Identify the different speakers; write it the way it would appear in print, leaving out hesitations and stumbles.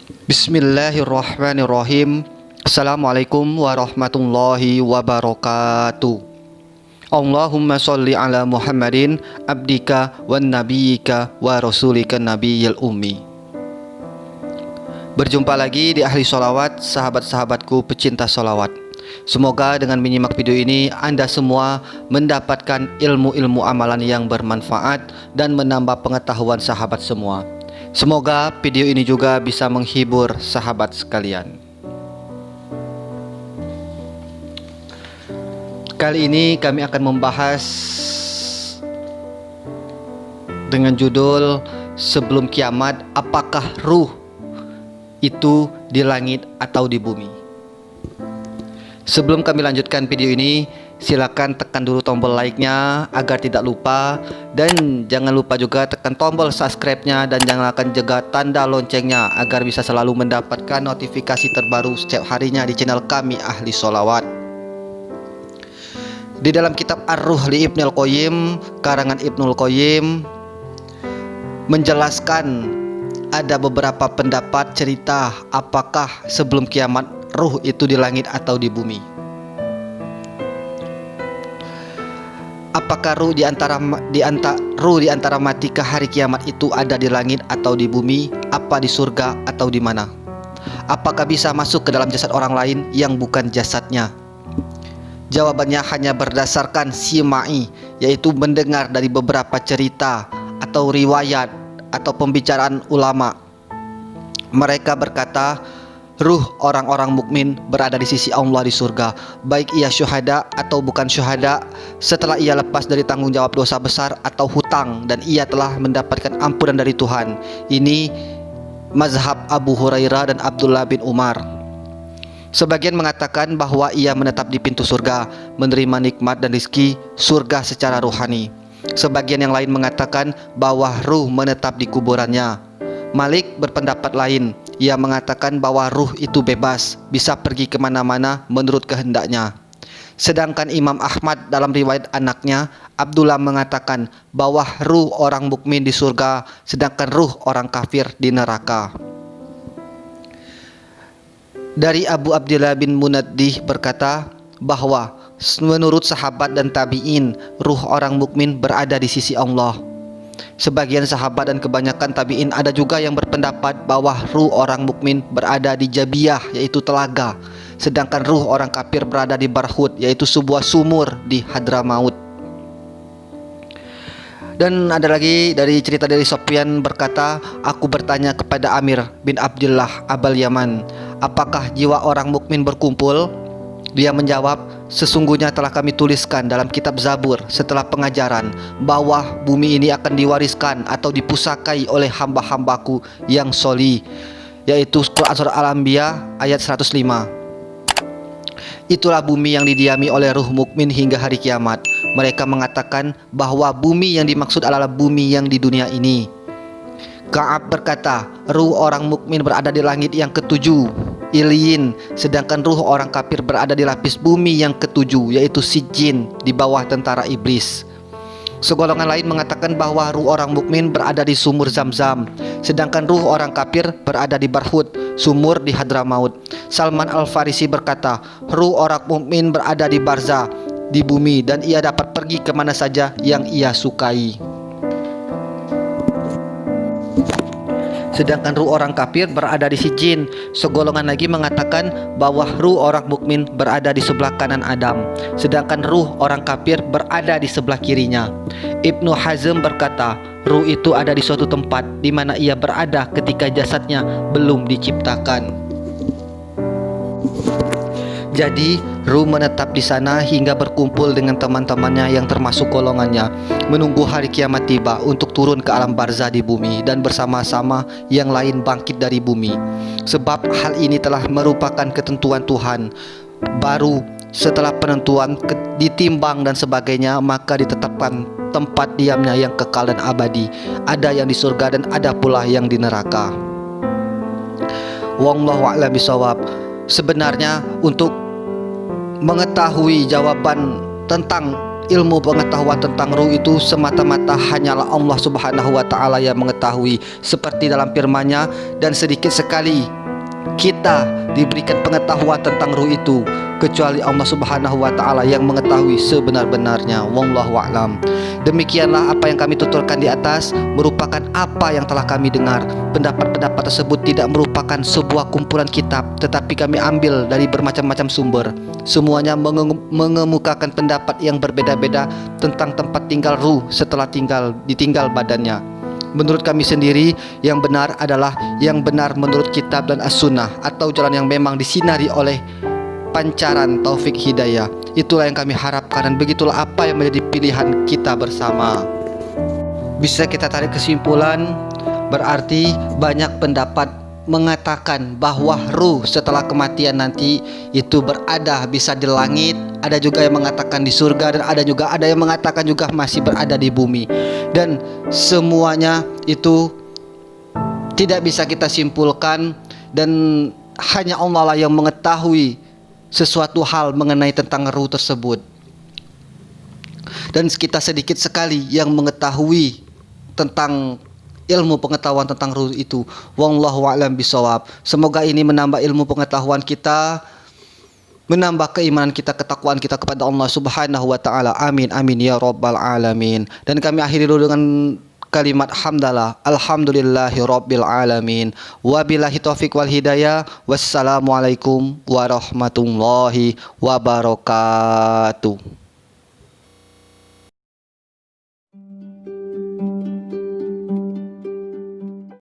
Speaker 1: Bismillahirrahmanirrahim. Assalamualaikum warahmatullahi wabarakatuh. Allahumma sholli ala Muhammadin abdika wan nabiyyika wa rasulika nabiyyil ummi. Berjumpa lagi di Ahli Sholawat, sahabat-sahabatku pecinta sholawat. Semoga dengan menyimak video ini Anda semua mendapatkan ilmu-ilmu amalan yang bermanfaat dan menambah pengetahuan sahabat semua. Semoga video ini juga bisa menghibur sahabat sekalian. Kali ini kami akan membahas dengan judul Sebelum Kiamat, apakah ruh itu di langit atau di bumi? Sebelum kami lanjutkan video ini, silakan tekan dulu tombol like-nya agar tidak lupa, dan jangan lupa juga tekan tombol subscribe-nya dan nyalakan juga tanda loncengnya agar bisa selalu mendapatkan notifikasi terbaru setiap harinya di channel kami Ahli Sholawat. Di dalam kitab Ar-Ruh li Ibnul Qayyim, karangan Ibnul Qayyim, menjelaskan ada beberapa pendapat cerita apakah sebelum kiamat ruh itu di langit atau di bumi. Apakah ruh di antara mati ke hari kiamat itu ada di langit atau di bumi? Apa di surga atau di mana? Apakah bisa masuk ke dalam jasad orang lain yang bukan jasadnya? Jawabannya hanya berdasarkan simai, yaitu mendengar dari beberapa cerita atau riwayat atau pembicaraan ulama. Mereka berkata, ruh orang-orang mukmin berada di sisi Allah di surga, baik ia syuhada atau bukan syuhada, setelah ia lepas dari tanggung jawab dosa besar atau hutang dan ia telah mendapatkan ampunan dari Tuhan. Ini mazhab Abu Hurairah dan Abdullah bin Umar. Sebagian mengatakan bahwa ia menetap di pintu surga, menerima nikmat dan rizki surga secara rohani. Sebagian yang lain mengatakan bahwa ruh menetap di kuburannya. Malik berpendapat lain. Ia mengatakan bahwa ruh itu bebas, bisa pergi kemana-mana menurut kehendaknya. Sedangkan Imam Ahmad dalam riwayat anaknya, Abdullah, mengatakan bahwa ruh orang mukmin di surga, sedangkan ruh orang kafir di neraka. Dari Abu Abdillah bin Munaddih berkata bahwa menurut sahabat dan tabi'in, ruh orang mukmin berada di sisi Allah. Sebagian sahabat dan kebanyakan tabi'in ada juga yang berpendapat bahwa ruh orang mukmin berada di Jabiyah, yaitu telaga, sedangkan ruh orang kafir berada di Barhut, yaitu sebuah sumur di Hadramaut. Dan ada lagi dari cerita dari Sofyan berkata, aku bertanya kepada Amir bin Abdullah Abal Yaman, apakah jiwa orang mukmin berkumpul? Dia menjawab, sesungguhnya telah kami tuliskan dalam kitab Zabur setelah pengajaran bahwa bumi ini akan diwariskan atau dipusakai oleh hamba-hambaku yang sholih, yaitu Quran Surah Al-Anbiya ayat 105. Itulah bumi yang didiami oleh ruh mukmin hingga hari kiamat. Mereka mengatakan bahwa bumi yang dimaksud adalah bumi yang di dunia ini. Ka'ab berkata, ruh orang mukmin berada di langit yang ketujuh, Iliyin, sedangkan ruh orang kafir berada di lapis bumi yang ketujuh, yaitu Sijin, di bawah tentara iblis. Segolongan lain mengatakan bahwa ruh orang mukmin berada di sumur Zam-Zam, sedangkan ruh orang kafir berada di Barhut, sumur di Hadramaut. Salman Al-Farisi berkata, ruh orang mukmin berada di Barzah, di bumi, dan ia dapat pergi kemana saja yang ia sukai. Sedangkan ruh orang kafir berada di Sijin. Segolongan lagi mengatakan bahwa ruh orang mukmin berada di sebelah kanan Adam, sedangkan ruh orang kafir berada di sebelah kirinya. Ibnu Hazm berkata, ruh itu ada di suatu tempat di mana ia berada ketika jasadnya belum diciptakan. Jadi ruh menetap di sana hingga berkumpul dengan teman-temannya yang termasuk golongannya, menunggu hari kiamat tiba untuk turun ke alam barzah di bumi dan bersama-sama yang lain bangkit dari bumi. Sebab hal ini telah merupakan ketentuan Tuhan. Baru setelah penentuan ditimbang dan sebagainya, maka ditetapkan tempat diamnya yang kekal dan abadi. Ada yang di surga dan ada pula yang di neraka. Wallahu a'lam bishawab. Sebenarnya untuk mengetahui jawaban tentang ilmu pengetahuan tentang ruh itu semata-mata hanyalah Allah Subhanahu wa taala yang mengetahui, seperti dalam firman-Nya, dan sedikit sekali kita diberikan pengetahuan tentang ruh itu kecuali Allah Subhanahu wa taala yang mengetahui sebenar-benarnya. Wallahu a'lam. Demikianlah apa yang kami tuturkan di atas merupakan apa yang telah kami dengar. Pendapat-pendapat tersebut tidak merupakan sebuah kumpulan kitab, tetapi kami ambil dari bermacam-macam sumber. Semuanya mengemukakan pendapat yang berbeda-beda tentang tempat tinggal ruh setelah ditinggal badannya. Menurut kami sendiri, yang benar adalah yang benar menurut kitab dan as-sunnah, atau jalan yang memang disinari oleh pancaran taufik hidayah. Itulah yang kami harapkan, dan begitulah apa yang menjadi pilihan kita bersama. Bisa kita tarik kesimpulan, berarti banyak pendapat mengatakan bahwa ruh setelah kematian nanti itu berada bisa di langit, ada juga yang mengatakan di surga, dan ada yang mengatakan juga masih berada di bumi. Dan semuanya itu tidak bisa kita simpulkan, dan hanya Allah lah yang mengetahui sesuatu hal mengenai tentang ruh tersebut. Dan kita sedikit sekali yang mengetahui tentang ilmu pengetahuan tentang ruh itu. Wallahu a'lam bishawab. Semoga ini menambah ilmu pengetahuan kita, menambah keimanan kita, ketakwaan kita kepada Allah Subhanahu wa taala. Amin amin ya rabbal alamin. Dan kami akhiri dulu dengan kalimat hamdalah. Alhamdulillahi rabbil alamin. Wabillahi taufiq wal hidayah. Wassalamualaikum warahmatullahi wabarakatuh.